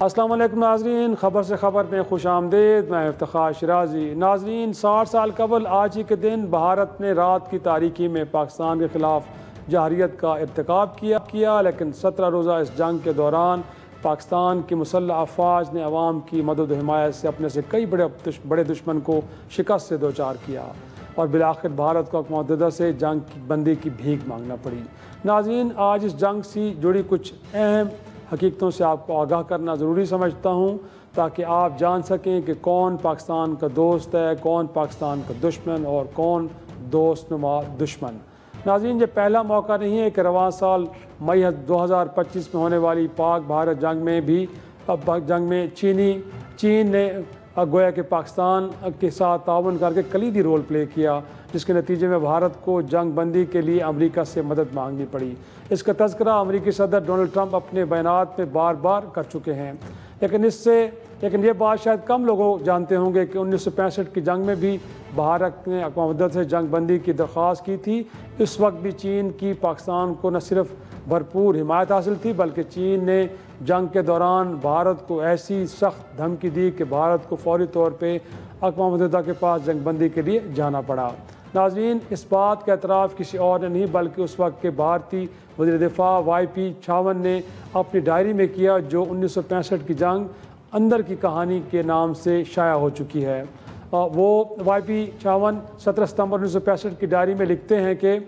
السلام علیکم ناظرین، خبر سے خبر میں خوش آمدید۔ میں افتخار شرازی۔ ناظرین، 60 سال قبل آج ہی کے دن بھارت نے رات کی تاریکی میں پاکستان کے خلاف جارحیت کا ارتکاب کیا، لیکن 17 روزہ اس جنگ کے دوران پاکستان کی مسلح افواج نے عوام کی مدد و حمایت سے اپنے سے کئی بڑے دشمن کو شکست سے دوچار کیا اور بالآخر بھارت کو اقوام متحدہ سے جنگ کی بندی کی بھیک مانگنا پڑی۔ ناظرین، آج اس جنگ سے جڑی کچھ اہم حقیقتوں سے آپ کو آگاہ کرنا ضروری سمجھتا ہوں، تاکہ آپ جان سکیں کہ کون پاکستان کا دوست ہے، کون پاکستان کا دشمن اور کون دوست نما دشمن۔ ناظرین، یہ پہلا موقع نہیں ہے کہ رواں سال مئی 2025 میں ہونے والی پاک بھارت جنگ میں چین نے گویا کہ پاکستان کے ساتھ تعاون کر کے کلیدی رول پلے کیا، جس کے نتیجے میں بھارت کو جنگ بندی کے لیے امریکہ سے مدد مانگنی پڑی۔ اس کا تذکرہ امریکی صدر ڈونلڈ ٹرمپ اپنے بیانات میں بار بار کر چکے ہیں، لیکن یہ بات شاید کم لوگ جانتے ہوں گے کہ 1965 کی جنگ میں بھی بھارت نے اقوام متحدہ سے جنگ بندی کی درخواست کی تھی۔ اس وقت بھی چین کی پاکستان کو نہ صرف بھرپور حمایت حاصل تھی، بلکہ چین نے جنگ کے دوران بھارت کو ایسی سخت دھمکی دی کہ بھارت کو فوری طور پہ اقوام متحدہ کے پاس جنگ بندی کے لیے جانا پڑا۔ ناظرین، اس بات کا اعتراف کسی اور نے نہیں بلکہ اس وقت کے بھارتی وزیر دفاع YP چھاون نے اپنی ڈائری میں کیا، جو 1965 کی جنگ اندر کی کہانی کے نام سے شائع ہو چکی ہے۔ وہ YP چھاون 17 ستمبر 1965 کی ڈائری میں لکھتے ہیں کہ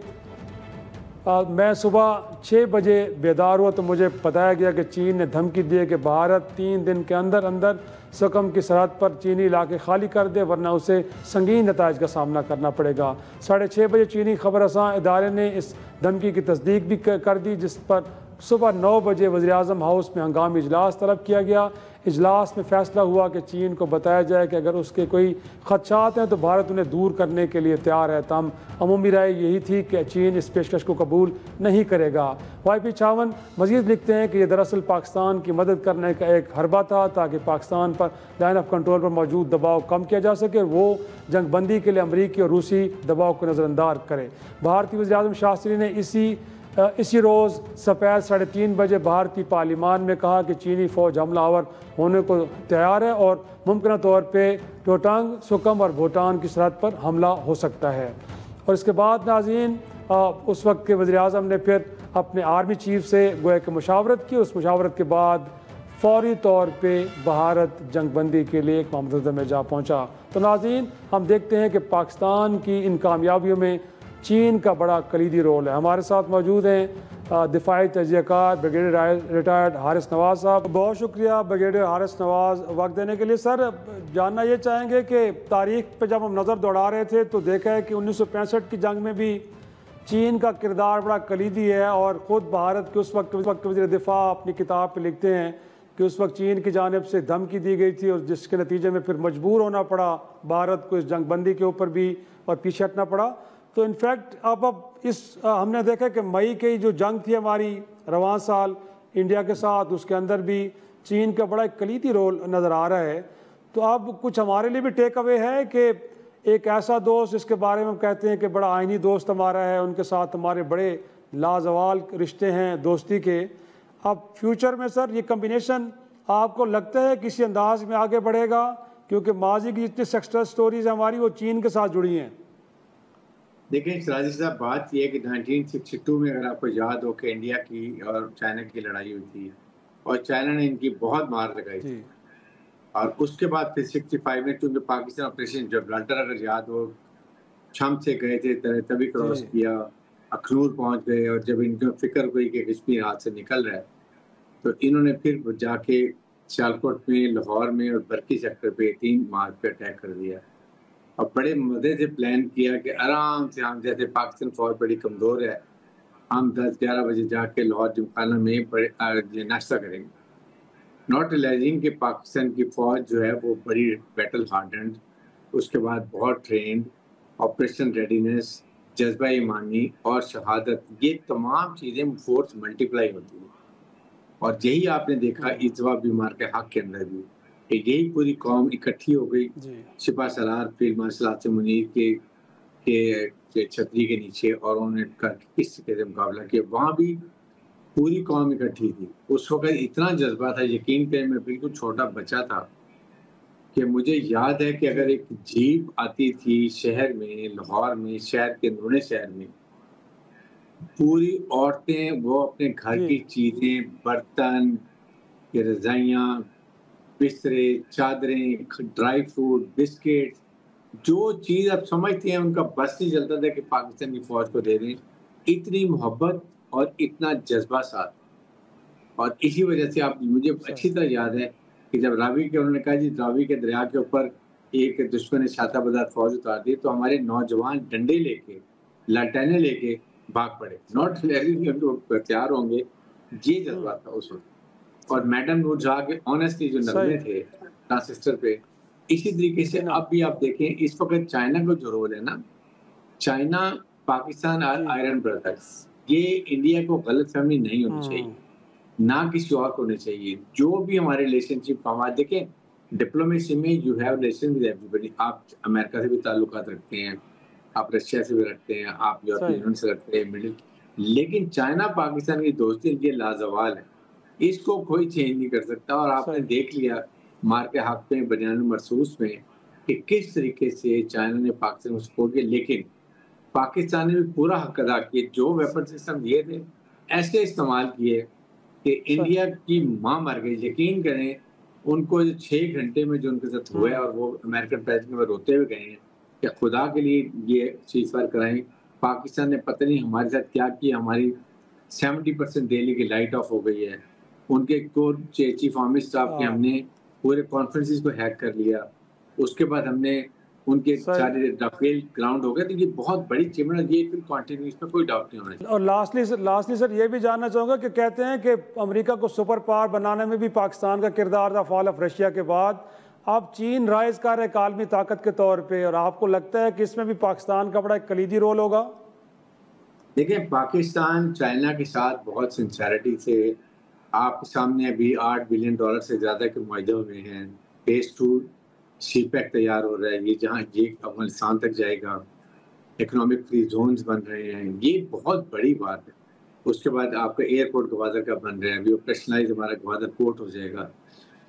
میں صبح 6 بجے بیدار ہوا تو مجھے بتایا گیا کہ چین نے دھمکی دی کہ بھارت 3 دن کے اندر سکم کی سرحد پر چینی علاقے خالی کر دے، ورنہ اسے سنگین نتائج کا سامنا کرنا پڑے گا۔ 6:30 بجے چینی خبر رساں ادارے نے اس دھمکی کی تصدیق بھی کر دی، جس پر صبح 9 بجے وزیراعظم ہاؤس میں ہنگامی اجلاس طلب کیا گیا۔ اجلاس میں فیصلہ ہوا کہ چین کو بتایا جائے کہ اگر اس کے کوئی خدشات ہیں تو بھارت انہیں دور کرنے کے لیے تیار ہے، تاہم عمومی رائے یہی تھی کہ چین اس پیشکش کو قبول نہیں کرے گا۔ YP چھاون مزید لکھتے ہیں کہ یہ دراصل پاکستان کی مدد کرنے کا ایک حربہ تھا، تاکہ پاکستان پر لائن آف کنٹرول پر موجود دباؤ کم کیا جا سکے، وہ جنگ بندی کے لیے امریکی اور روسی دباؤ کو نظر انداز کرے۔ بھارتی وزیراعظم شاستری نے اسی روز سپیر 3:30 بجے بھارتی پارلیمان میں کہا کہ چینی فوج حملہ آور ہونے کو تیار ہے اور ممکنہ طور پہ ٹوٹانگ، سکم اور بھوٹان کی سرحد پر حملہ ہو سکتا ہے۔ اور اس کے بعد ناظرین، اس وقت کے وزیراعظم نے پھر اپنے آرمی چیف سے گویا کہ مشاورت کی۔ اس مشاورت کے بعد فوری طور پہ بھارت جنگ بندی کے لیے اقوام متحدہ میں جا پہنچا۔ تو ناظرین، ہم دیکھتے ہیں کہ پاکستان کی ان کامیابیوں میں چین کا بڑا کلیدی رول ہے۔ ہمارے ساتھ موجود ہیں دفاعی تجزیہ کار بریگیڈیئر ریٹائرڈ حارث نواز صاحب۔ بہت شکریہ بریگیڈیئر حارث نواز وقت دینے کے لیے۔ سر، جاننا یہ چاہیں گے کہ تاریخ پہ جب ہم نظر دوڑا رہے تھے تو دیکھا ہے کہ 1965 کی جنگ میں بھی چین کا کردار بڑا کلیدی ہے، اور خود بھارت کے اس وقت وزیر دفاع اپنی کتاب پہ لکھتے ہیں کہ اس وقت چین کی جانب سے دھمکی دی گئی تھی، اور جس کے نتیجے میں پھر مجبور ہونا پڑا بھارت کو اس جنگ بندی کے اوپر بھی اور پیچھے ہٹنا پڑا۔ تو انفیکٹ اب ہم نے دیکھا کہ مئی کی جو جنگ تھی ہماری رواں سال انڈیا کے ساتھ، اس کے اندر بھی چین کا بڑا ایک کلیدی رول نظر آ رہا ہے۔ تو اب کچھ ہمارے لیے بھی ٹیک اوے ہے کہ ایک ایسا دوست جس کے بارے میں ہم کہتے ہیں کہ بڑا آئینی دوست ہمارا ہے، ان کے ساتھ ہمارے بڑے لازوال رشتے ہیں دوستی کے، اب فیوچر میں سر یہ کمبینیشن آپ کو لگتا ہے کسی انداز میں آگے بڑھے گا؟ کیونکہ ماضی کی جتنی سکسیس سٹوریز ہیں ہماری وہ چین کے ساتھ جڑی ہیں۔ دیکھیں شرازی صاحب، بات یہ ہے کہ 1962 میں اگر آپ کو یاد ہو کہ انڈیا کی اور چائنا کی لڑائی ہوئی تھی، اور چائنا نے ان کی بہت مار لگائی تھی، اور اس کے بعد پھر 65 میں چونکہ پاکستان آپریشن جبرالٹر اگر یاد ہو، چھم سے گئے تھے تبھی کراس کیا، اخنور پہنچ گئے، اور جب ان کو فکر ہوئی کہ کشمیر ہاتھ سے نکل رہا ہے تو انہوں نے پھر جا کے سیالکوٹ میں، لاہور میں اور برقی سیکٹر پہ 3 مارچ پہ اٹیک کر دیا، اور بڑے مزے سے پلان کیا کہ آرام سے ہم جیسے پاکستان فوج بڑی کمزور ہے، ہم 10-11 بجے جا کے لاہور جمخانہ میں ناشتہ کریں گے، ناٹ ریلائزنگ کہ پاکستان کی فوج جو ہے وہ بڑی بیٹل ہارڈنڈ، اس کے بعد بہت ٹرینڈ، آپریشن ریڈینس، جذبہ ایمانی اور شہادت، یہ تمام چیزیں فورس ملٹیپلائی ہوتی ہیں۔ اور یہی آپ نے دیکھا اتوا بیمار کے حق کے اندر بھی، کہ یہی پوری قوم اکٹھی ہو گئی سپہ سالار فیلڈ مارشل آصف منیر کے چھتری کے نیچے، اور انہوں نے کس طریقے سے مقابلہ کیا۔ وہاں بھی پوری قوم اکٹھی تھی. اس وقت اتنا جذبہ تھا, یقین کریں میں بالکل چھوٹا بچہ تھا, کہ مجھے یاد ہے کہ اگر ایک جیپ آتی تھی شہر میں, لاہور میں, شہر کے اندرون شہر میں, پوری عورتیں وہ اپنے گھر کی چیزیں, برتن, رضائیاں, بسترے, چادریں, ڈرائی فروٹ, بسکٹ, جو چیز آپ سمجھتے ہیں ان کا بس نہیں چلتا تھا کہ پاکستان کی فوج کو دے دیں. اتنی محبت اور اتنا جذبہ ساتھ. اور اسی وجہ سے آپ, مجھے اچھی طرح یاد ہے کہ جب راوی کے انہوں نے کہا جی راوی کے دریا کے اوپر ایک دشمن نے چھاتا بدار فوج اتار دی, تو ہمارے نوجوان ڈنڈے لے کے, لاٹینیں لے کے بھاگ پڑے. ناٹ تیار ہوں گے, یہ جذبہ تھا اس وقت. اور میڈم نور جہاں کے آنیسٹلی جو نغمے تھے ٹرانسسٹر پہ, اسی طریقے سے اب بھی آپ دیکھیں اس وقت چائنا کا جو رول ہے نا, چائنا پاکستان آئرن بردرز, یہ انڈیا کو غلط فہمی نہیں ہونی چاہیے, نہ کسی اور کو ہونے چاہیے. جو بھی ہمارے ریلیشن شپ, ہمارے دیکھیں ڈپلومیسی میں you have relation with everybody. آپ امریکہ سے بھی تعلقات رکھتے ہیں, آپ رشیا سے بھی رکھتے ہیں, آپ یورپی یونین سے رکھتے ہیں, لیکن چائنا پاکستان کی دوستی یہ لازوال ہے, اس کو کوئی چینج نہیں کر سکتا. اور آپ نے دیکھ لیا مار کے حق پہ بنیان مرصوص میں کہ کس طریقے سے چائنا نے پاکستان کو سپورٹ کیا, لیکن پاکستان نے بھی پورا حق ادا کیا. جو ویپن سسٹم دیے تھے ایسے استعمال کیے کہ انڈیا کی ماں مر گئی. یقین کریں ان کو 6 گھنٹے میں جو ان کے ساتھ ہوا ہے, اور وہ امریکن پریزیڈنٹ میں روتے ہوئے گئے ہیں کہ خدا کے لیے یہ چیز فائر کرائیں. پاکستان نے پتہ نہیں ہمارے ساتھ کیا کیا, ہماری 70% دہلی کی لائٹ آف ہو گئی ہے, ان کے کور چیف آرمی اسٹاف کے ہم نے پورے کانفرنسز کو ہیک کر لیا, اس کے بعد ہم نے ان کے سارے رافیل گراؤنڈ ہو گئے. تو یہ بہت بڑی چیمن ہے, یہ پھر کنٹینیو, اس میں کوئی ڈاؤٹ نہیں ہونا چاہیے. اور لاسٹلی سر یہ بھی جاننا چاہوں گا کہ کہتے ہیں کہ امریکہ کو سپر پاور بنانے میں بھی پاکستان کا کردار تھا فال آف رشیا کے بعد. اب چین رائز کر رہا ہے عالمی طاقت کے طور پہ, اور آپ کو لگتا ہے کہ اس میں بھی پاکستان کا بڑا ایک کلیدی رول ہوگا؟ دیکھیں پاکستان چائنا کے ساتھ بہت سنسیریٹی سے, آپ کے سامنے ابھی $8 بلین سے زیادہ کے معاہدے ہوئے ہیں. فیز 2 سی پیک تیار ہو رہا ہے, یہ جہاں یہ افغانستان تک جائے گا. اکنامک فری زونز بن رہے ہیں, یہ بہت بڑی بات ہے. اس کے بعد آپ کا ایئرپورٹ گوادر کا بن رہا ہے, ابھی آپریشنلائز ہمارا گوادر پورٹ ہو جائے گا.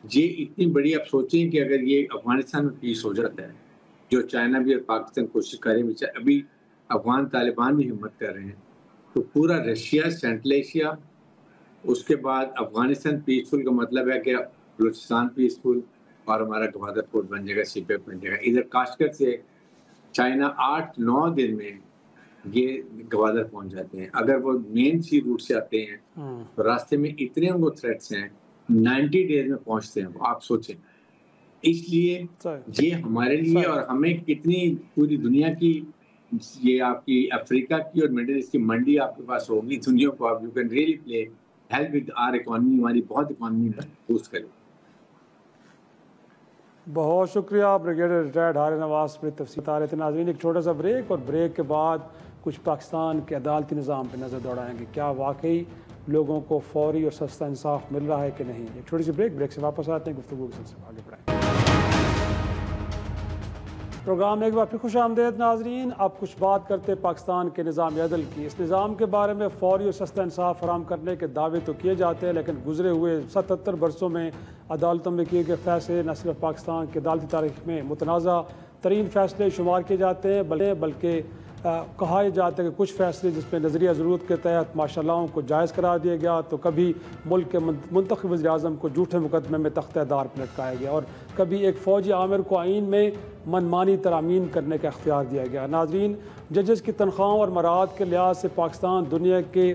یہ اتنی بڑی, آپ سوچیں کہ اگر یہ افغانستان میں پیس ہو جاتا ہے, جو چائنا بھی اور پاکستان کوشش کریں, ابھی افغان طالبان بھی ہمت کر رہے ہیں, تو پورا رشیا, سینٹرل ایشیا, اس کے بعد افغانستان پیسفل کا مطلب ہے کہ بلوچستان پیسفل, اور ہمارا گوادر پورٹ بن جائے گا, سی پیک بن جائے گا. ادھر کاشکر سے چائنا 8-9 دن میں یہ گوادر پہنچ جاتے ہیں. اگر وہ مین سی روٹ سے آتے ہیں تو راستے میں اتنے ان کو تھریٹس ہیں, 90 ڈیز میں پہنچتے ہیں. آپ سوچیں, اس لیے یہ ہمارے لیے, اور ہمیں کتنی پوری دنیا کی, یہ آپ کی افریقہ کی اور مڈل ایسٹ کی منڈی آپ کے پاس ہوگی دنیا کو, آپ you can really play help with our economy, ہماری بہت اکانومی بوسٹ کرے. بہت شکریہ بریگیڈیئر ریٹائرڈ ہارون نواز پر تفصیل بتا رہے تھے. ناظرین ایک چھوٹا سا بریک, اور بریک کے بعد کچھ پاکستان کے عدالتی نظام پہ نظر دوڑائیں گے. کیا واقعی لوگوں کو فوری اور سستا انصاف مل رہا ہے کہ نہیں؟ ایک چھوٹی سی بریک سے واپس آتے ہیں, گفتگو کے سلسلے آگے بڑھائیں. پروگرام میں ایک بار پھر خوش آمدید ناظرین. اب کچھ بات کرتے پاکستان کے نظام عدل کی. اس نظام کے بارے میں فوری اور سستا انصاف فراہم کرنے کے دعوے تو کیے جاتے ہیں, لیکن گزرے ہوئے 77 برسوں میں عدالتوں میں کیے گئے فیصلے نہ صرف پاکستان کی عدالتی تاریخ میں متنازع ترین فیصلے شمار کیے جاتے ہیں, بلکہ کہا جاتا ہے کہ کچھ فیصلے جس میں نظریہ ضرورت کے تحت ماشاء اللہ کو جائز قرار دیا گیا, تو کبھی ملک کے منتخب وزیر اعظم کو جھوٹے مقدمے میں تختہ دار پہ لٹکایا گیا, اور کبھی ایک فوجی عامر کو آئین میں منمانی ترامیم کرنے کا اختیار دیا گیا. ناظرین, ججز کی تنخواہوں اور مراعات کے لحاظ سے پاکستان دنیا کے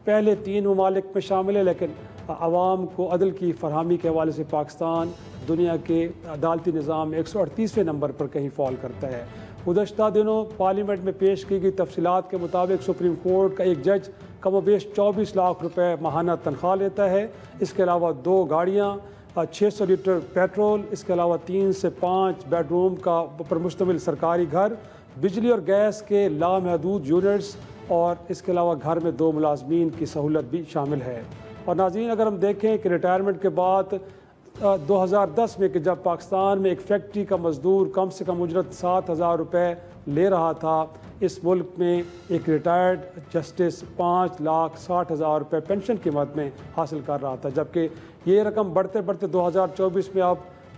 پہلے 3 ممالک میں شامل ہے, لیکن عوام کو عدل کی فراہمی کے حوالے سے پاکستان دنیا کے عدالتی نظام میں 138ویں نمبر پر کہیں فال کرتا ہے. گزشتہ دنوں پارلیمنٹ میں پیش کی گئی تفصیلات کے مطابق سپریم کورٹ کا ایک جج کم و بیش 24 لاکھ روپے ماہانہ تنخواہ لیتا ہے. اس کے علاوہ 2 گاڑیاں, 600 لیٹر پیٹرول, اس کے علاوہ 3 سے 5 بیڈ روم کا پر مشتمل سرکاری گھر, بجلی اور گیس کے لامحدود یونٹس, اور اس کے علاوہ گھر میں 2 ملازمین کی سہولت بھی شامل ہے. اور ناظرین اگر ہم دیکھیں کہ ریٹائرمنٹ کے بعد 2010 میں کہ جب پاکستان میں ایک فیکٹری کا مزدور کم سے کم اجرت 7,000 روپے لے رہا تھا، اس ملک میں ایک ریٹائرڈ جسٹس 5,60,000 روپے پینشن کی مد میں حاصل کر رہا تھا، جبکہ یہ رقم بڑھتے بڑھتے 2024 میں اب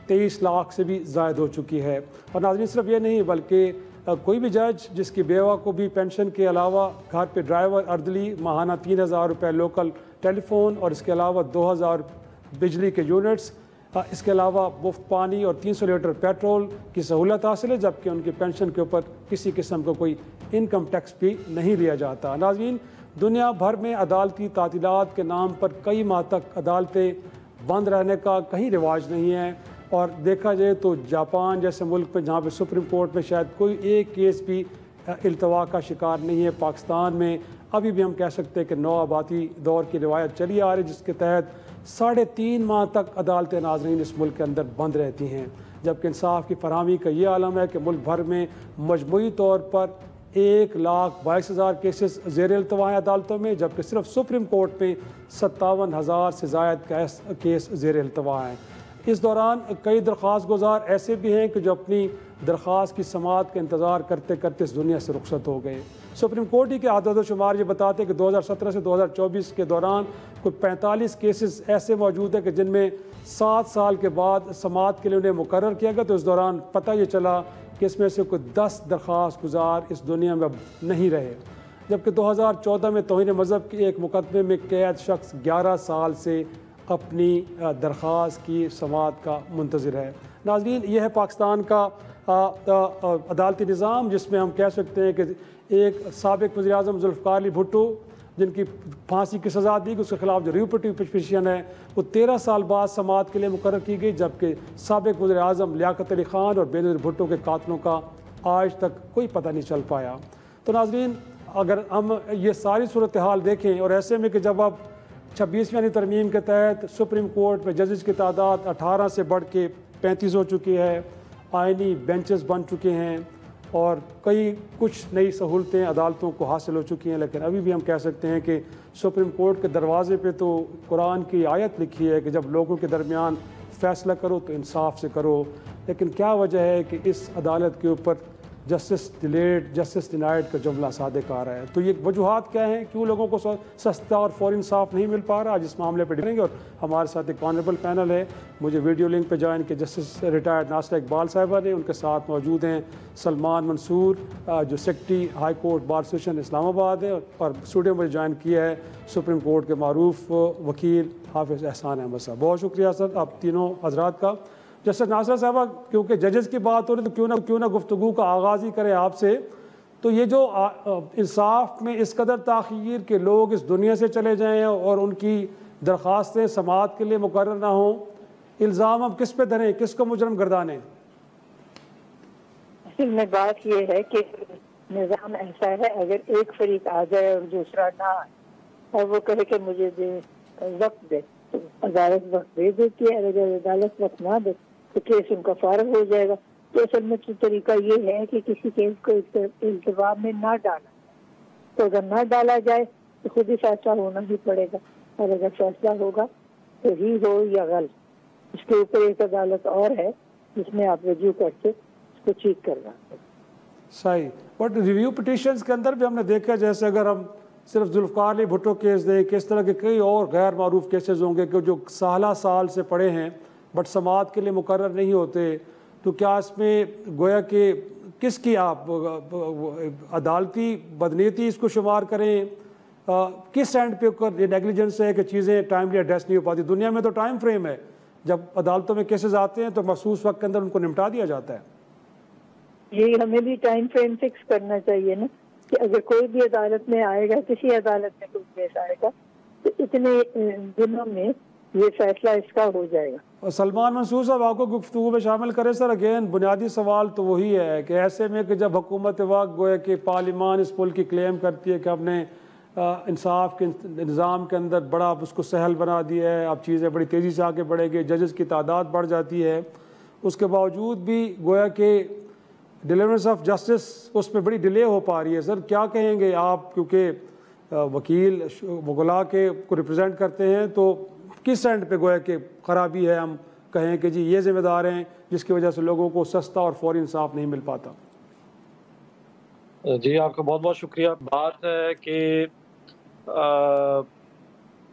23 لاکھ سے بھی زائد ہو چکی ہے۔ اور ناظرین صرف یہ نہیں بلکہ کوئی بھی جج جس کی بیوہ کو بھی پینشن کے علاوہ گھر پہ ڈرائیور اردلی ماہانہ 3,000 روپے لوکل ٹیلی فون اور اس کے علاوہ 2,000 بجلی کے یونٹس، اس کے علاوہ مفت پانی اور 300 لیٹر پیٹرول کی سہولت حاصل ہے، جبکہ ان کی پینشن کے اوپر کسی قسم کا کوئی انکم ٹیکس بھی نہیں لیا جاتا۔ ناظرین دنیا بھر میں عدالتی تعطیلات کے نام پر کئی ماہ تک عدالتیں بند رہنے کا کہیں رواج نہیں ہے، اور دیکھا جائے تو جاپان جیسے ملک میں جہاں پہ سپریم کورٹ میں شاید کوئی ایک کیس بھی التوا کا شکار نہیں ہے، پاکستان میں ابھی بھی ہم کہہ سکتے ہیں کہ نوآبادی دور کی روایت چلی آ رہی جس کے تحت 3.5 ماہ تک عدالتیں ناظرین اس ملک کے اندر بند رہتی ہیں، جبکہ انصاف کی فراہمی کا یہ عالم ہے کہ ملک بھر میں مجموعی طور پر 1,22,000 کیسز زیر التوا ہیں عدالتوں میں، جبکہ صرف سپریم کورٹ میں 57,000 سے زائد کیس زیر التوا ہیں۔ اس دوران کئی درخواست گزار ایسے بھی ہیں کہ جو اپنی درخواست کی سماعت کا انتظار کرتے کرتے اس دنیا سے رخصت ہو گئے۔ سپریم کورٹ ہی کے اعداد و شمار یہ بتاتے ہیں کہ 2017 سے 2024 کے دوران کوئی 45 کیسز ایسے موجود ہیں کہ جن میں 7 سال کے بعد سماعت کے لیے انہیں مقرر کیا گیا، تو اس دوران پتہ یہ چلا کہ اس میں سے کوئی 10 درخواست گزار اس دنیا میں اب نہیں رہے، جبکہ 2014 میں توہین مذہب کے ایک مقدمے میں قید شخص 11 سال سے اپنی درخواست کی سماعت کا منتظر ہے۔ ناظرین یہ ہے پاکستان کا عدالتی نظام، جس میں ہم کہہ سکتے ہیں کہ ایک سابق وزیر اعظم ذوالفقار علی بھٹو جن کی پھانسی کی سزا دی گئی، اس کے خلاف جو ریو پٹیشن ہے وہ 13 سال بعد سماعت کے لیے مقرر کی گئی، جبکہ سابق وزیر اعظم لیاقت علی خان اور بینظیر بھٹو کے قاتلوں کا آج تک کوئی پتہ نہیں چل پایا۔ تو ناظرین اگر ہم یہ ساری صورتحال دیکھیں، اور ایسے میں کہ جب اب 26ویں ترمیم کے تحت سپریم کورٹ میں ججز کی تعداد 18 سے بڑھ کے 35 ہو چکی ہے، آئینی بینچز بن چکے ہیں اور کچھ نئی سہولتیں عدالتوں کو حاصل ہو چکی ہیں، لیکن ابھی بھی ہم کہہ سکتے ہیں کہ سپریم کورٹ کے دروازے پہ تو قرآن کی آیت لکھی ہے کہ جب لوگوں کے درمیان فیصلہ کرو تو انصاف سے کرو، لیکن کیا وجہ ہے کہ اس عدالت کے اوپر جسٹس ڈیلیڈ جسٹس ڈینائڈ کا جملہ صادق آ رہا ہے؟ تو یہ وجوہات کیا ہیں، کیوں لوگوں کو سستا اور فوری انصاف نہیں مل پا رہا؟ آج اس معاملے پہ ڈریں گے، اور ہمارے ساتھ ایک آنریبل پینل ہے، مجھے ویڈیو لنک پہ جوائن کہ جسٹس ریٹائرڈ ناصرہ اقبال صاحبہ نے، ان کے ساتھ موجود ہیں سلمان منصور جو secretary high court bar association Islamabad ہے، اور اسٹوڈیو میں جوائن کیا ہے سپریم کورٹ کے معروف وکیل حافظ احسان احمد صاحب۔ بہت شکریہ سر آپ تینوں حضرات کا۔ جسٹس ناصرہ صاحبہ کیونکہ ججز کی بات ہو رہی تو کیوں نہ گفتگو کا آغاز ہی کریں آپ سے، تو یہ جو انصاف میں اس قدر تاخیر کہ لوگ اس دنیا سے چلے جائیں اور ان کی درخواستیں سماعت کے لیے مقرر نہ ہوں، الزام اب کس پہ دھریں، کس کو مجرم گردانیں؟ اصل میں بات یہ ہے کہ نظام ایسا ہے، اگر ایک فریق آ جائے اور دوسرا نہ آئے اور وہ کہے کہ مجھے وقت دے، تو عدالت وقت دے دیتی ہے، اگر عدالت وقت نہ دے تو کیس ان کا فارغ ہو جائے گا۔ تو اصل میں طریقہ یہ ہے کہ کسی کیس کو التوا میں نہ ڈالا، تو اگر نہ ڈالا جائے تو خود ہی فیصلہ ہونا ہی پڑے گا، اور اگر فیصلہ ہوگا تو ہی ہو یا غلط، اس کے اوپر ایک عدالت اور ہے جس میں آپ رجوع کرتے اس کو ٹھیک کرنا۔ صحیح، بٹ ریویو پٹیشنز کے اندر بھی ہم نے دیکھا، جیسے اگر ہم صرف ذوالفقار علی بھٹو کیس دیں، کہ اس طرح کے کئی اور غیر معروف کیسز ہوں گے کہ جو سال سے پڑے ہیں بٹ سماعت کے لیے مقرر نہیں ہوتے، تو کیا اس میں گویا کہ کس کی آپ عدالتی بدنیتی اس کو شمار کریں، کس اینڈ پہ یہ نیگلیجنس ہے کہ چیزیں ٹائملی ایڈریس نہیں ہو پاتی؟ دنیا میں تو ٹائم فریم ہے، جب عدالتوں میں کیسز آتے ہیں تو مخصوص وقت کے اندر ان کو نمٹا دیا جاتا ہے۔ یہ ہمیں بھی ٹائم فریم فکس کرنا چاہیے نا، کہ اگر کوئی بھی عدالت میں آئے گا، کسی عدالت میں کوئی کیس آئے گا تو اتنے دنوں میں یہ فیصلہ اس کا ہو جائے گا۔ اور سلمان منصور صاحب آپ کو گفتگو میں شامل کرے سر۔ اگین بنیادی سوال تو وہی ہے کہ ایسے میں کہ جب حکومت وقت گویا کہ پارلیمان اس ملک کی کلیم کرتی ہے کہ ہم نے انصاف کے نظام کے اندر بڑا اس کو سہل بنا دیا ہے، اب چیزیں بڑی تیزی سے آگے بڑھے گی، ججز کی تعداد بڑھ جاتی ہے، اس کے باوجود بھی گویا کہ ڈیلیورنس آف جسٹس اس میں بڑی ڈیلے ہو پا رہی ہے۔ سر کیا کہیں گے آپ، کیونکہ وکیل وکلاء کے کو ریپرزینٹ کرتے ہیں، تو کس اینڈ پہ گویا کہ خرابی ہے، ہم کہیں کہ جی یہ ذمہ دار ہیں جس کی وجہ سے لوگوں کو سستا اور فوری انصاف نہیں مل پاتا؟ جی آپ کا بہت بہت شکریہ. بات ہے کہ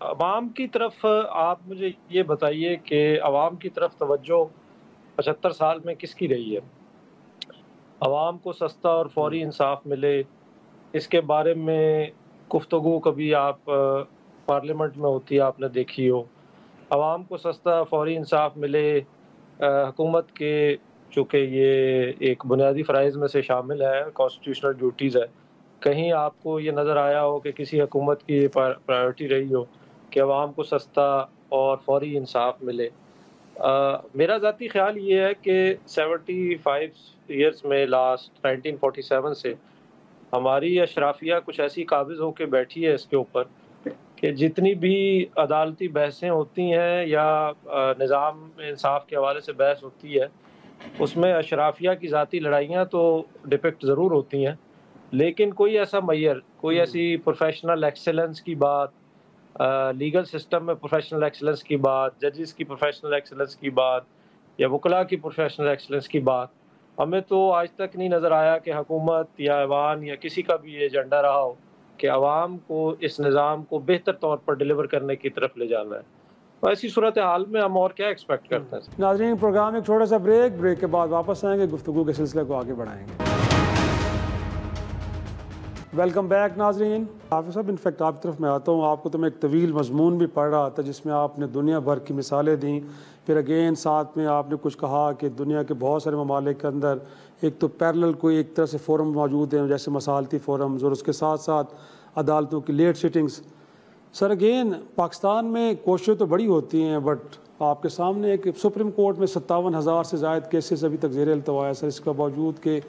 عوام کی طرف آپ مجھے یہ بتائیے کہ عوام کی طرف توجہ 75 سال میں کس کی رہی ہے؟ عوام کو سستا اور فوری انصاف ملے، اس کے بارے میں گفتگو کبھی آپ پارلیمنٹ میں ہوتی ہے، آپ نے دیکھی ہو؟ عوام کو سستا فوری انصاف ملے، حکومت کے چونکہ یہ ایک بنیادی فرائض میں سے شامل ہے، کانسٹیٹیوشنل ڈیوٹیز ہے، کہیں آپ کو یہ نظر آیا ہو کہ کسی حکومت کی یہ پرائیورٹی رہی ہو کہ عوام کو سستا اور فوری انصاف ملے؟ میرا ذاتی خیال یہ ہے کہ 75 ایئرس میں لاسٹ 1947 سے ہماری اشرافیہ کچھ ایسی قابض ہو کے بیٹھی ہے اس کے اوپر کہ جتنی بھی عدالتی بحثیں ہوتی ہیں یا نظام انصاف کے حوالے سے بحث ہوتی ہے، اس میں اشرافیہ کی ذاتی لڑائیاں تو ڈپکٹ ضرور ہوتی ہیں، لیکن کوئی ایسا معیار، کوئی ایسی پروفیشنل ایکسیلنس کی بات، لیگل سسٹم میں پروفیشنل ایکسیلنس کی بات، ججز کی پروفیشنل ایکسیلنس کی بات یا وکلاء کی پروفیشنل ایکسیلنس کی بات، ہمیں تو آج تک نہیں نظر آیا کہ حکومت یا ایوان یا کسی کا بھی یہ ایجنڈا رہا ہو کہ عوام کو اس نظام کو بہتر طور پر ڈیلیور کرنے کی طرف لے جانا ہے. تو ایسی صورتحال میں ہم اور کیا ایکسپیکٹ کرتے ہیں؟ ناظرین پروگرام ایک چھوٹا سا بریک کے بعد واپس آئیں گے، گفتگو کے سلسلے کو آگے بڑھائیں گے. ویلکم بیک ناظرین. حافظ صاحب انفیکٹ آپ کی طرف میں آتا ہوں. آپ کو تو میں ایک طویل مضمون بھی پڑھ رہا تھا جس میں آپ نے دنیا بھر کی مثالیں دیں، پھر اگین ساتھ میں آپ نے کچھ کہا کہ دنیا کے بہت سارے ممالک کے اندر ایک تو پیرلل کوئی ایک طرح سے فورم موجود ہیں جیسے مصالحتی فورمز، اور اس کے ساتھ ساتھ عدالتوں کی لیٹ سٹنگز. سر اگین پاکستان میں کوششیں تو بڑی ہوتی ہیں، بٹ آپ کے سامنے ایک سپریم کورٹ میں 57,000 سے زائد کیسز ابھی تک زیر التوا ہے سر. اس کا باوجود کہ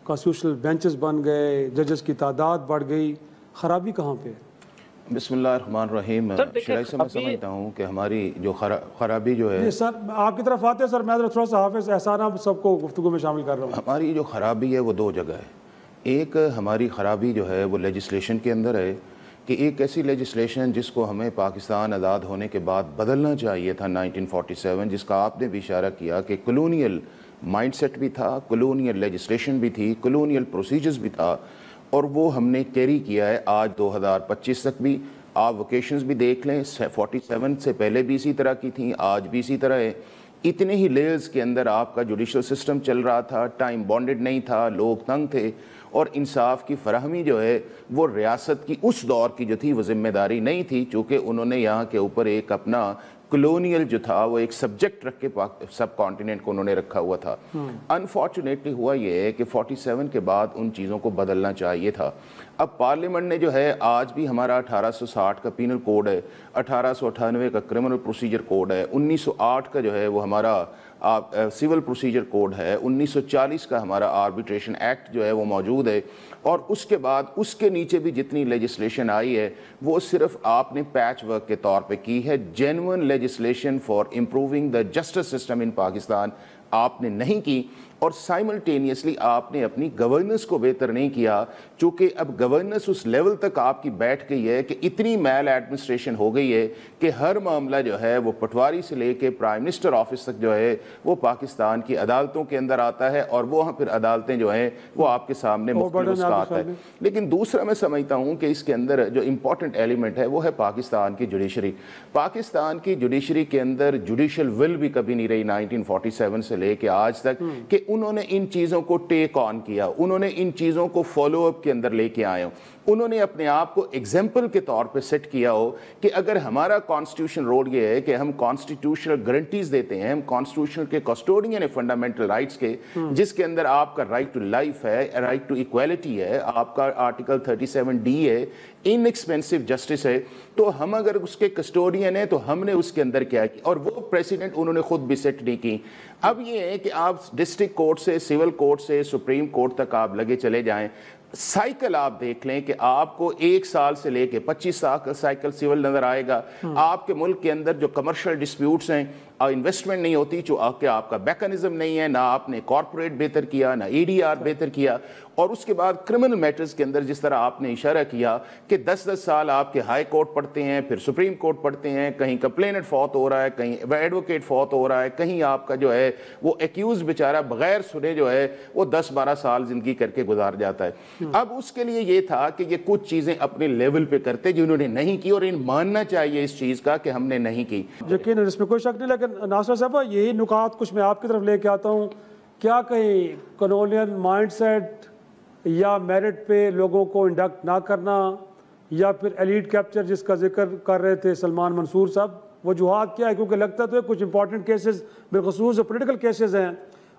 کانسٹیٹیوشنل بینچز بن گئے، ججز کی تعداد بڑھ گئی، خرابی کہاں پہ ہے؟ بسم اللہ الرحمن الرحیم. شرح سے میں سمجھتا ہوں کہ ہماری جو خرابی جو ہے، سر آپ کی طرف آتے ہیں سر، میں تھوڑا سا حافظ احسان آپ سب کو گفتگو میں شامل کر رہا ہوں. ہماری جو خرابی ہے وہ دو جگہ ہے. ایک ہماری خرابی جو ہے وہ لیجسلیشن کے اندر ہے کہ ایک ایسی لیجسلیشن جس کو ہمیں پاکستان آزاد ہونے کے بعد بدلنا چاہیے تھا 1947، جس کا آپ نے بھی اشارہ کیا کہ کلونیل مائنڈ سیٹ بھی تھا، کلونیل لیجسلیشن بھی تھی، کلونیل پروسیجرز بھی تھا، اور وہ ہم نے کیری کیا ہے آج 2025 تک بھی. آپ ووکیشنز بھی دیکھ لیں، 47 سے پہلے بھی اسی طرح کی تھیں، آج بھی اسی طرح ہے. اتنے ہی لیئرز کے اندر آپ کا جوڈیشل سسٹم چل رہا تھا، ٹائم بانڈڈ نہیں تھا، لوگ تنگ تھے، اور انصاف کی فراہمی جو ہے وہ ریاست کی اس دور کی جو تھی وہ ذمہ داری نہیں تھی، چونکہ انہوں نے یہاں کے اوپر ایک اپنا کلونیل جو تھا وہ ایک سبجیکٹ رکھ کے سب کانٹیننٹ کو انہوں نے رکھا ہوا تھا. انفارچونیٹلی ہوا یہ ہے کہ 47 کے بعد ان چیزوں کو بدلنا چاہیے تھا. اب پارلیمنٹ نے جو ہے آج بھی ہمارا 1860 کا پینل کوڈ ہے، 1898 کا کرمنل پروسیجر کوڈ ہے، 1908 کا جو ہے وہ ہمارا سول پروسیجر کوڈ ہے، 1940 کا ہمارا آربیٹریشن ایکٹ جو ہے وہ موجود ہے، اور اس کے بعد اس کے نیچے بھی جتنی لیجسلیشن آئی ہے وہ صرف آپ نے پیچ ورک کے طور پہ کی ہے. Genuine legislation for improving the justice system in Pakistan آپ نے نہیں کی، اور سائملٹینیسلی آپ نے اپنی گورننس کو بہتر نہیں کیا، چونکہ اب گورننس اس لیول تک آپ کی بیٹھ گئی ہے کہ اتنی میل ایڈمنسٹریشن ہو گئی ہے کہ ہر معاملہ جو ہے وہ پٹواری سے لے کے پرائم منسٹر آفس تک جو ہے وہ پاکستان کی عدالتوں کے اندر آتا ہے، اور وہاں پھر عدالتیں جو ہیں وہ آپ کے سامنے مختلف وسعت ہے. لیکن دوسرا میں سمجھتا ہوں کہ اس کے اندر جو امپورٹنٹ ایلیمنٹ ہے وہ ہے پاکستان کی جوڈیشری. پاکستان کی جوڈیشری کے اندر جوڈیشل ول بھی کبھی نہیں رہی 1947 سے لے کے آج تک کہ انہوں نے ان چیزوں کو ٹیک آن کیا، انہوں نے ان چیزوں کو فالو اپ کے اندر لے کے آئے ہوں، انہوں نے اپنے آپ کو ایگزامپل کے طور پہ سیٹ کیا ہو کہ اگر ہمارا کانسٹیٹیوشن رول یہ ہے کہ ہم کانسٹیٹیوشنل گارنٹیز دیتے ہیں، ہم کانسٹیٹیوشن کے کسٹوڈین ہیں فنڈامنٹل رائٹس کے، جس کے اندر آپ کا رائٹ ٹو لائف ہے، رائٹ ٹو ایکویلٹی ہے، آپ کا آرٹیکل 37D ہے، ان ایکسپینسو جسٹس ہے، تو ہم اگر اس کے کسٹوڈین ہیں تو ہم نے اس کے اندر کیا کی، اور وہ پریسیڈنٹ انہوں نے خود بھی سیٹ نہیں کی. اب یہ ہے کہ آپ ڈسٹرکٹ کورٹ سے، سول کورٹ سے، سپریم کورٹ تک آپ لگے چلے جائیں، سائیکل آپ دیکھ لیں کہ آپ کو 1 سال سے لے کے 25 سال کا سائیکل سیول نظر آئے گا. آپ کے ملک کے اندر جو کمرشل ڈسپیوٹس ہیں انویسٹمنٹ نہیں ہوتی، چونکہ آپ کا میکانزم نہیں ہے، نہ آپ نے کارپوریٹ بہتر کیا، نہ ADR بہتر کیا. اور اس کے بعد کرمنل میٹرز کے اندر جس طرح آپ نے اشارہ کیا کہ 10 سال آپ کے ہائی کورٹ پڑھتے ہیں، پھر سپریم کورٹ پڑھتے ہیں، کہیں کمپلیننٹ فوت ہو رہا ہے، کہیں ایڈوکیٹ فوت ہو رہا ہے، کہیں آپ کا جو ہے وہ ایکیوز بیچارہ بغیر سنے جو ہے وہ 10-12 سال زندگی کر کے گزار جاتا ہے. اب اس کے لیے یہ تھا کہ یہ کچھ چیزیں اپنے لیول پہ کرتے جنہوں نے نہیں کی، اور ان ماننا چاہیے اس چیز کا کہ ہم نے نہیں کی. یقیناً اس میں کوئی شک نہیں، لیکن ناصر صاحب یہی نکات کچھ میں آپ کی طرف لے کے آتا ہوں. کیا کہیں کالونیل مائنڈ سیٹ یا میرٹ پہ لوگوں کو انڈکٹ نہ کرنا، یا پھر ایلیٹ کیپچر جس کا ذکر کر رہے تھے سلمان منصور صاحب، وجوہات کیا ہے؟ کیونکہ لگتا تو ہے کچھ امپورٹنٹ کیسز بالخصوص جو پولیٹیکل کیسز ہیں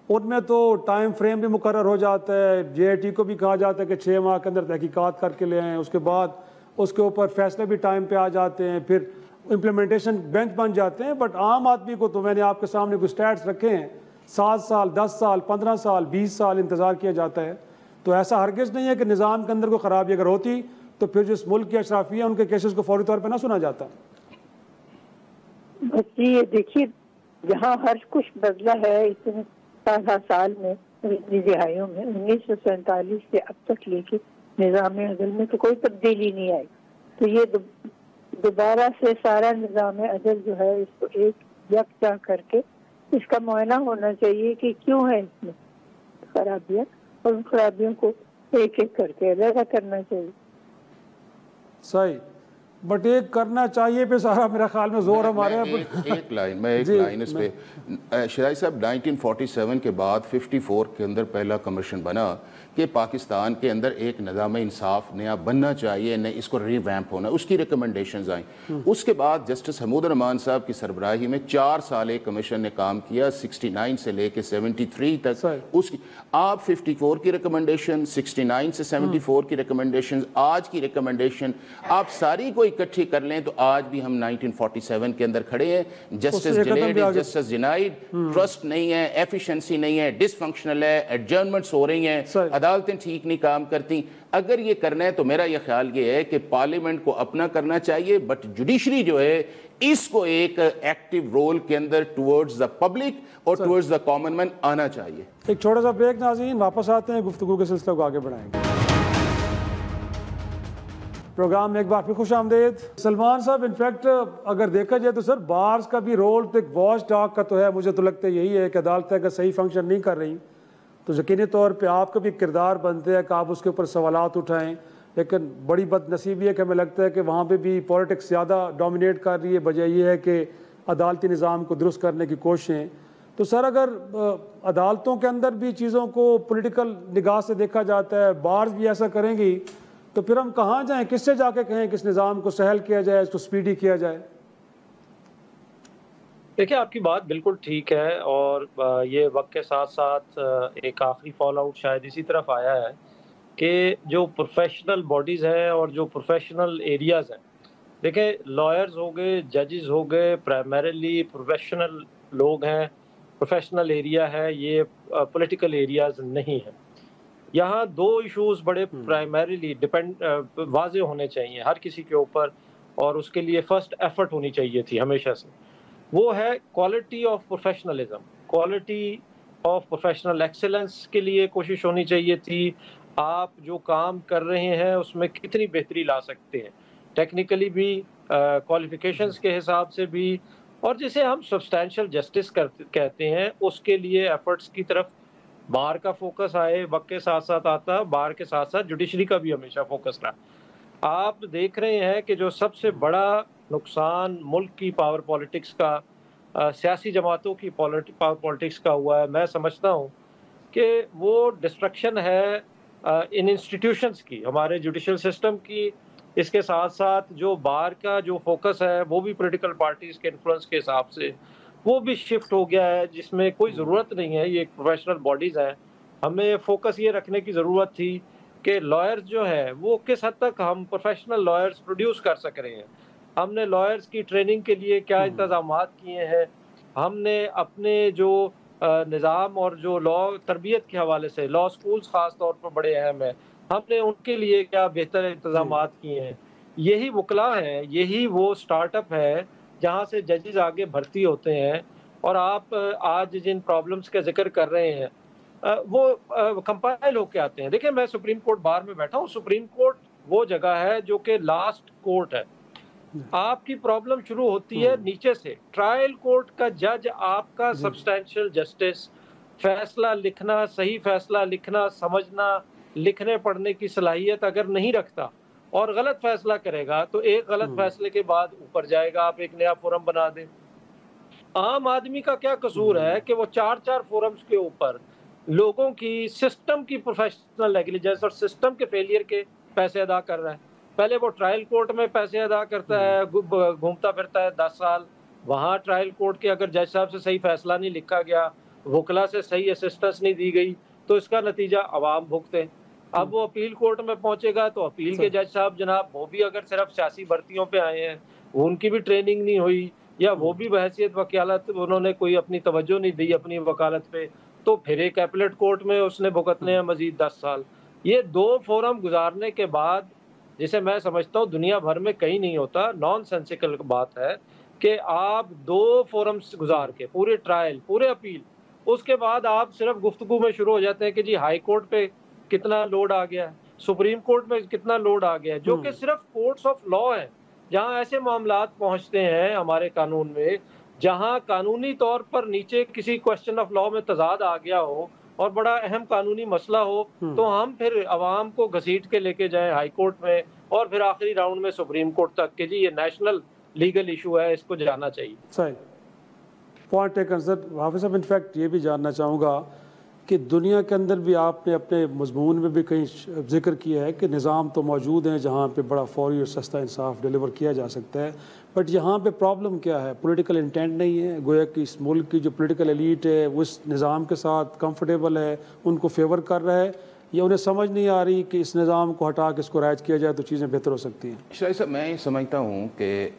ان میں تو ٹائم فریم بھی مقرر ہو جاتا ہے. JIT کو بھی کہا جاتا ہے کہ 6 ماہ کے اندر تحقیقات کر کے لے آئیں، اس کے بعد اس کے اوپر فیصلے بھی ٹائم پہ آ جاتے ہیں، پھر امپلیمنٹیشن بینچ بن جاتے ہیں. بٹ عام آدمی کو تو میں نے آپ کے سامنے کچھ اسٹیٹس رکھے ہیں، 7 سال 10 سال 15 سال 20 سال انتظار کیا جاتا ہے. تو ایسا ہرگز نہیں ہے کہ نظام کے اندر کوئی خرابی اگر ہوتی تو پھر جو اس ملک کی اشرافیہ ان کے کیسز کو فوری طور پہ نہ سنا جاتا. بس یہ دیکھیے جہاں ہر کچھ بدلا ہے اتنے 17 سال میں، اتنی دہائیوں میں، 1947 سے اب تک لے کے نظام عدل میں تو کوئی تبدیلی نہیں آئی. تو یہ دوبارہ سے سارا نظام عدل جو ہے اس کو ایک یکجا کر کے اس کا معائنہ ہونا چاہیے کہ کیوں ہے اس میں خرابیاں، اور ان خرابیوں کو ایک ایک کر کے علیحدہ کرنا چاہیے. صحیح، بٹ ایک کرنا چاہیے پہ سارا میرا خیال میں زور ہمارے ایک لائن اس پہ شہزاد صاحب 1947 کے بعد 54 کے اندر پہلا کمیشن بنا کہ پاکستان کے اندر ایک نظام انصاف نیا بننا چاہیے، اس کو ری ویمپ ہونا، اس کی ریکمنڈیشنز آئیں. اس کے بعد جسٹس حمود الرحمان صاحب کی سربراہی میں 4 سال ایک کمیشن نے کام کیا، 69 سے لے کے 73 تک. اس کی آپ 54 کی ریکمنڈیشن، 69 سے 74 کی ریکمنڈیشن، آج کی ریکمنڈیشن آپ ساری کو اکٹھی کر لیں تو آج بھی ہم 1947 کے اندر کھڑے ہیں. جسٹس ڈیلیڈ، جسٹس ڈینائیڈ، ٹرسٹ نہیں ہے، ایفیشنسی نہیں ہے، ڈس فنکشنل ہے، ایڈجرنمنٹس ہو رہی ہیں، عدالتیں ٹھیک نہیں کام کرتی. اگر یہ کرنا ہے تو میرا یہ خیال یہ ہے کہ پارلیمنٹ کو اپنا کرنا چاہیے، بٹ جوڈیشری جو ہے اس کو ایک ایکٹیو رول کے اندر ٹورڈز دا پبلک اور ٹورڈز دا کامن مین آنا چاہیے. ایک چھوٹا سا بریک ناظرین، واپس آتے ہیں، گفتگو کے سلسلے کو آگے بڑھائیں گے. پروگرام میں ایک بار پھر خوش آمدید. سلمان صاحب، انفیکٹ اگر دیکھا جائے تو سر بارز کا بھی رول تو ایک واچ ڈاگ کا تو ہے. مجھے تو لگتا ہے یہی ہے کہ عدالتیں اگر صحیح فنکشن نہیں کر رہی تو یقینی طور پہ آپ کا بھی کردار بنتے ہے کہ آپ اس کے اوپر سوالات اٹھائیں. لیکن بڑی بد نصیبی ہے کہ ہمیں لگتا ہے کہ وہاں پہ بھی پولیٹکس زیادہ ڈومینیٹ کر رہی ہے، وجہ یہ ہے کہ عدالتی نظام کو درست کرنے کی کوششیں. تو سر اگر عدالتوں کے اندر بھی چیزوں کو پولیٹیکل نگاہ سے دیکھا جاتا ہے، بارز بھی ایسا کریں گی، تو پھر ہم کہاں جائیں، کس سے جا کے کہیں کہ اس نظام کو سہل کیا جائے، اس کو سپیڈی کیا جائے؟ دیکھیں آپ کی بات بالکل ٹھیک ہے، اور یہ وقت کے ساتھ ساتھ ایک آخری فال آؤٹ شاید اسی طرف آیا ہے کہ جو پروفیشنل باڈیز ہیں اور جو پروفیشنل ایریاز ہیں، دیکھیں لائرز ہو گئے، ججز ہو گئے، پرائمریلی پروفیشنل لوگ ہیں، پروفیشنل ایریا ہے، یہ پولیٹیکل ایریاز نہیں ہیں. یہاں 2 ایشوز بڑے پرائمریلی واضح ہونے چاہیے ہر کسی کے اوپر، اور اس کے لیے فرسٹ ایفرٹ ہونی چاہیے تھی ہمیشہ سے. وہ ہے quality of professionalism, quality of professional excellence کے لیے کوشش ہونی چاہیے تھی. آپ جو کام کر رہے ہیں اس میں کتنی بہتری لا سکتے ہیں، ٹیکنیکلی بھی، کوالیفیکیشنز کے حساب سے بھی، اور جسے ہم سبسٹینشل جسٹس کہتے ہیں اس کے لیے ایفرٹس کی طرف بار کا فوکس آئے. وقت کے ساتھ ساتھ آتا بار کے ساتھ ساتھ جوڈیشری کا بھی ہمیشہ فوکس رہا. آپ دیکھ رہے ہیں کہ جو سب سے بڑا نقصان ملک کی پاور پالیٹکس کا، سیاسی جماعتوں کی پاور پالیٹکس کا ہوا ہے، میں سمجھتا ہوں کہ وہ ڈسٹرکشن ہے ان انسٹیٹیوشنز کی، ہمارے جوڈیشل سسٹم کی. اس کے ساتھ ساتھ جو بار کا جو فوکس ہے وہ بھی پولیٹیکل پارٹیز کے انفلوئنس کے حساب سے وہ بھی شفٹ ہو گیا ہے، جس میں کوئی ضرورت نہیں ہے. یہ ایک پروفیشنل باڈیز ہیں، ہمیں فوکس یہ رکھنے کی ضرورت تھی کہ لائرز جو ہے وہ کس حد تک ہم پروفیشنل لائرز پروڈیوس کر سک رہے ہیں. ہم نے لائرز کی ٹریننگ کے لیے کیا انتظامات کیے ہیں، ہم نے اپنے جو نظام اور جو لا تربیت کے حوالے سے لا سکولز خاص طور پر بڑے اہم ہیں، ہم نے ان کے لیے کیا بہتر انتظامات کیے ہیں. یہی وکلا ہیں، یہی وہ سٹارٹ اپ ہے جہاں سے ججز آگے بھرتی ہوتے ہیں. اور آپ آج جن پرابلمس کا ذکر کر رہے ہیں وہ کمپائل ہو کے آتے ہیں. دیکھیں میں سپریم کورٹ بار میں بیٹھا ہوں, سپریم کورٹ وہ جگہ ہے جو کہ لاسٹ کورٹ ہے. آپ کی پرابلم شروع ہوتی ہے نیچے سے. ٹرائل کورٹ کا جج آپ کا سبسٹینشیل جسٹس, فیصلہ لکھنا, صحیح فیصلہ لکھنا, سمجھنا, لکھنے پڑھنے کی صلاحیت اگر نہیں رکھتا اور غلط فیصلہ کرے گا تو ایک غلط فیصلے کے بعد اوپر جائے گا, آپ ایک نیا فورم بنا دیں. عام آدمی کا کیا قصور ہے کہ وہ 4 فورمز کے اوپر لوگوں کی سسٹم کی پروفیشنل نیگلیجنس اور سسٹم کے فیلئر کے پیسے ادا کر رہا ہے. پہلے وہ ٹرائل کورٹ میں پیسے ادا کرتا ہے, گھومتا پھرتا ہے 10 سال, وہاں ٹرائل کورٹ کے اگر جج صاحب سے صحیح فیصلہ نہیں لکھا گیا, وکلا سے صحیح اسسٹنس نہیں دی گئی تو اس کا نتیجہ عوام بھگتے. اب وہ اپیل کورٹ میں پہنچے گا تو اپیل کے جج صاحب جناب وہ بھی اگر صرف سیاسی بھرتیوں پہ آئے ہیں, ان کی بھی ٹریننگ نہیں ہوئی یا وہ بھی بحیثیت وکالت انہوں نے کوئی اپنی توجہ نہیں دی اپنی وکالت پہ, تو پھر ایک ایپلیٹ کورٹ میں اس نے بھگتنے ہیں مزید 10 سال. یہ 2 فورم گزارنے کے بعد, جسے میں سمجھتا ہوں دنیا بھر میں کہیں نہیں ہوتا, نان سینسیکل بات ہے کہ آپ 2 فورمز گزار کے پورے ٹرائل, پورے اپیل, اس کے بعد آپ صرف گفتگو میں شروع ہو جاتے ہیں کہ جی ہائی کورٹ پہ کتنا لوڈ آ گیا ہے, سپریم کورٹ میں کتنا لوڈ آ گیا ہے, جو کہ صرف کورٹس آف لا ہیں جہاں ایسے معاملات پہنچتے ہیں ہمارے قانون میں جہاں قانونی طور پر نیچے کسی کوسچن آف لا میں تضاد آ گیا ہو اور بڑا اہم قانونی مسئلہ ہو, تو ہم پھر عوام کو گھسیٹ کے لے کے جائیں ہائی کورٹ میں اور پھر آخری راؤنڈ میں سپریم کورٹ تک کہ جی یہ نیشنل لیگل ایشو ہے, اس کو جانا چاہیے. صحیح پوائنٹ ٹیکن سر. حافظ صاحب انفیکٹ یہ بھی جاننا چاہوں گا کہ دنیا کے اندر بھی آپ نے اپنے مضمون میں بھی کہیں ذکر کیا ہے کہ نظام تو موجود ہیں جہاں پہ بڑا فوری اور سستا انصاف ڈیلیور کیا جا سکتا ہے, بٹ یہاں پہ پرابلم کیا ہے؟ پولیٹیکل انٹینٹ نہیں ہے. گویا کہ اس ملک کی جو پولیٹیکل ایلیٹ ہے وہ اس نظام کے ساتھ کمفرٹیبل ہے, ان کو فیور کر رہا ہے, یا انہیں سمجھ نہیں آ رہی کہ اس نظام کو ہٹا کے اس کو رائج کیا جائے تو چیزیں بہتر ہو سکتی ہیں. شاہد صاحب میں یہ سمجھتا ہوں کہ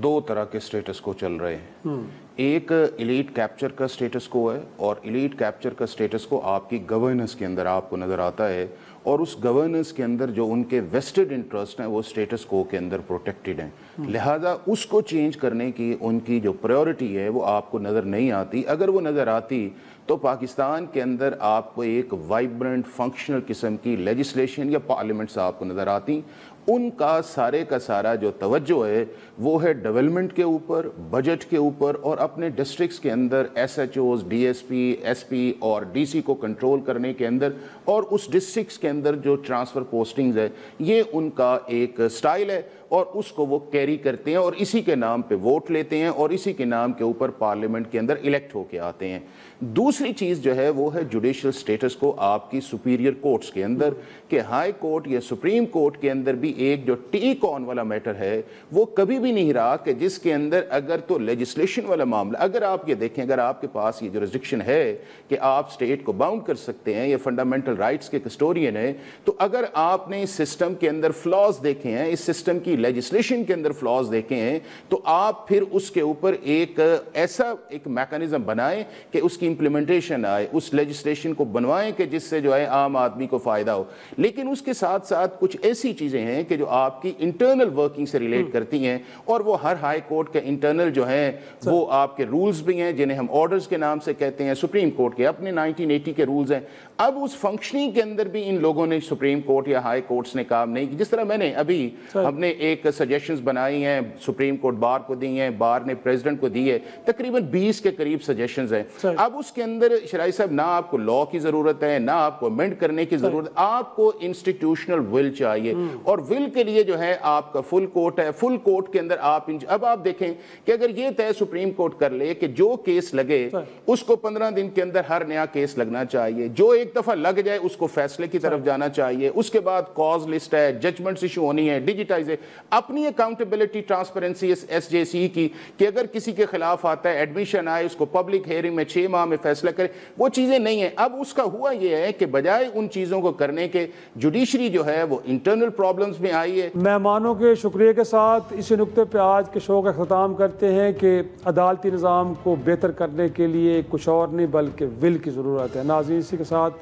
2 طرح کے سٹیٹس کو چل رہے ہیں. ایک ایلیٹ کیپچر کا سٹیٹس کو ہے, اور ایلیٹ کیپچر کا سٹیٹس کو آپ کی گورننس کے اندر آپ کو نظر آتا ہے, اور اس گورننس کے اندر جو ان کے ویسٹڈ انٹرسٹ ہیں وہ سٹیٹس کو کے اندر پروٹیکٹڈ ہیں. لہٰذا اس کو چینج کرنے کی ان کی جو پریورٹی ہے وہ آپ کو نظر نہیں آتی. اگر وہ نظر آتی تو پاکستان کے اندر آپ کو ایک وائبرنٹ فنکشنل قسم کی لیجسلیشن یا پارلیمنٹس آپ کو نظر آتی. ان کا سارے کا سارا جو توجہ ہے وہ ہے ڈیولپمنٹ کے اوپر, بجٹ کے اوپر, اور اپنے ڈسٹرکٹس کے اندر S H Os, D S P, S P اور ڈی سی کو کنٹرول کرنے کے اندر, اور اس ڈسٹرکٹس کے اندر جو ٹرانسفر پوسٹنگز ہے یہ ان کا ایک سٹائل ہے, اور اس کو وہ کیری کرتے ہیں اور اسی کے نام پہ ووٹ لیتے ہیں اور اسی کے نام کے اوپر پارلیمنٹ کے اندر الیکٹ ہو کے آتے ہیں. دوسری چیز جو ہے وہ ہے جوڈیشل سٹیٹس کو آپ کی سپیریئر کورٹس کے اندر, کہ ہائی کورٹ یا سپریم کورٹ کے اندر بھی ایک جو ٹی کون والا میٹر ہے وہ کبھی بھی نہیں رہا کہ جس کے اندر اگر تو لیجسلیشن والا معاملہ, اگر آپ یہ دیکھیں, اگر آپ کے پاس یہ جورسڈکشن ہے کہ آپ سٹیٹ کو باؤنڈ کر سکتے ہیں, یہ فنڈامنٹل رائٹس کے کسٹورین ہے, تو اگر آپ نے اس سسٹم کے اندر فلاز دیکھے ہیں, اس سسٹم کی لیجسلیشن کے اندر فلاز دیکھے ہیں, تو آپ پھر اس کے اوپر ایک ایسا ایک میکانزم بنائیں کہ اس کی امپلیمنٹیشن آئے, اس لیجسلیشن کو بنوائیں کہ جس سے جو ہے عام آدمی کو فائدہ ہو. لیکن اس کے ساتھ ساتھ کچھ ایسی چیزیں ہیں کہ جو آپ کی انٹرنل ورکنگ سے ریلیٹ کرتی ہیں, اور وہ ہر ہائی کورٹ کے انٹرنل جو ہیں وہ آپ کے رولز بھی ہیں جنہیں ہم آرڈرز کے نام سے کہتے ہیں. سپریم کورٹ کے اپنے 1980 کے رولز ہیں. اب اس فنکشننگ کے اندر بھی ان لوگوں نے, سپریم کورٹ یا ہائی کورٹس نے کام نہیں کی. جس طرح میں نے ابھی ہم نے ایک سجیشنز بنائی ہیں, سپریم کورٹ بار کو دی ہیں, بار نے پریزیڈنٹ کو دی ہے, تقریباً 20 کے قریب سجیشنز ہیں. اب اس کے اندر شرائع صاحب نہ آپ کو لا کی ضرورت ہے, نہ آپ کو امینڈ کرنے کی ضرورت ہے, آپ کو انسٹیٹیوشنل ول چاہیے, اور ول کے لیے جو ہے آپ کا فل کورٹ ہے. فل کورٹ کے اندر آپ اب آپ دیکھیں کہ اگر یہ طے سپریم کورٹ کر لے کہ جو کیس لگے اس کو 15 دن کے اندر ہر نیا کیس لگنا چاہیے, جو ایک دفعہ لگ جائے اس کو فیصلے کی طرف جانا چاہیے, اس کے بعد کاز لسٹ ہے, ججمنٹس ایشو ہونی ہے, ڈیجیٹائز ہے, اپنی اکاؤنٹیبلٹی ٹرانسپیرنسی ایس جے سی کی, کہ اگر کسی کے خلاف آتا ہے ایڈمیشن آئے, اس کو پبلک ہیئرنگ میں 6 ماہ میں فیصلہ کرے, وہ چیزیں نہیں ہیں. اب اس کا ہوا یہ ہے کہ بجائے ان چیزوں کو کرنے کے جوڈیشری جو ہے وہ انٹرنل پرابلمز میں آئی ہے. مہمانوں کے شکریہ کے ساتھ اسی نقطے پہ آج کے شو کا اختتام کرتے ہیں کہ عدالتی نظام کو بہتر کرنے کے لیے کچھ اور نہیں بلکہ ول کی ضرورت ہے. ناظرین اسی کے ساتھ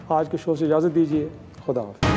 آج کے شو سے اجازت دیجیے. خدا حافظ.